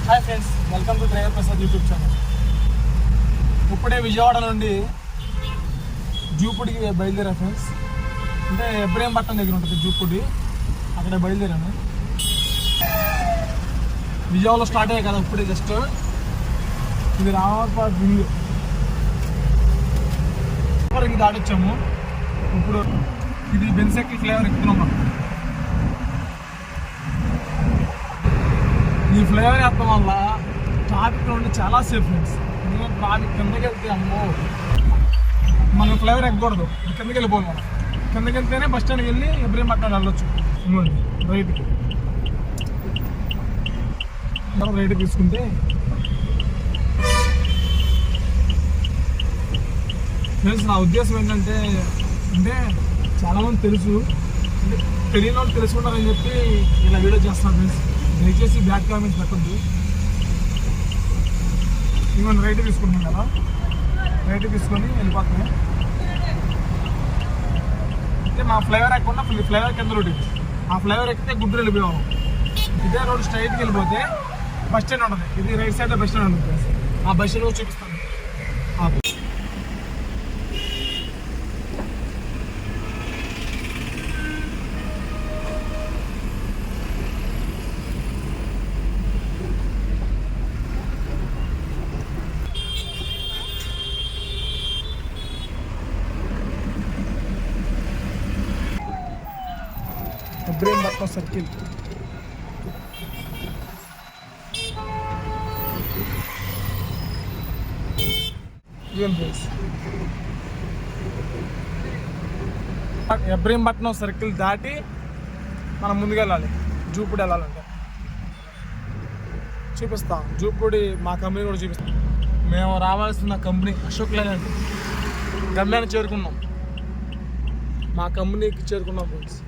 Hi friends, welcome to driver Prasad YouTube channel. ఇప్పుడే విజయవాడ నుండి జూపూడికి బయలుదేరా friends. అంటే ఇబ్రహీంపట్నం దగ్గర ఉంటుంది జూపూడి, అక్కడ బయలుదేరాను. విజయవాడలో స్టార్ట్ అయ్యాయి కదా ఇప్పుడే జస్ట్. ఇది రామపాడ్ రింగ్ రింగ్ దాటొచ్చాము. ఇప్పుడు ఇది బెన్సెక్కి ఫ్లేవర్ ఎక్కుతున్నాం. ఈ ఫ్లేవర్ ఎక్కడం వల్ల ట్రాఫిక్లో ఉండి చాలా సేఫ్ ఫ్రెండ్స్. నేను ట్రాఫిక్ కిందకి వెళ్తే అమ్మో, మనం ఫ్లేవర్ ఎక్కకూడదు, కిందకి వెళ్ళిపోవాలి. మనం కిందకి వెళ్తేనే బస్ స్టాండ్కి వెళ్ళి ఇబ్రహీంపట్నం వెళ్ళొచ్చు. ఇవ్వండి రైట్కి రైట్ తీసుకుంటే ఫ్రెండ్స్, నా ఉద్దేశం ఏంటంటే చాలామంది తెలుసు, అంటే తెలియని వాళ్ళు తెలుసుకుంటారని చెప్పి ఇలా వీడియో చేస్తాను ఫ్రెండ్స్. దయచేసి బ్యాక్ కామెంట్స్ పెట్టద్దు. ఇవన్నీ రైట్ తీసుకుంటున్నాం కదా, రైట్ తీసుకొని వెళ్ళిపోతాం. అంటే మా ఫ్లేవర్ ఎక్కకుండా ఫ్లేవర్ కింద రోడ్ ఇది. ఆ ఫ్లేవర్ ఎక్కితే గుడ్డు వెళ్ళిపోయాము. ఇదే రోడ్ స్ట్రైట్కి వెళ్ళిపోతే బస్ స్టాండ్ ఉంటుంది. ఇది రైట్ సైడ్ బస్ స్టాండ్ ఉంటుంది. ఆ బస్ స్టాండ్ చూపిస్తాను. ఇబ్రహీంపట్నం సర్కిల్. ఇబ్రహీంపట్నం సర్కిల్ దాటి మనం ముందుకు వెళ్ళాలి. జూపూడి వెళ్ళాలంటే చూపిస్తాం. జూపూడి మా కంపెనీ కూడా చూపిస్తాం. మేము రావాల్సిన కంపెనీ అశోక్ లేలాండ్ గమ్యాన్ని చేరుకున్నాం. మా కంపెనీకి చేరుకున్నాం ఫ్రెండ్స్.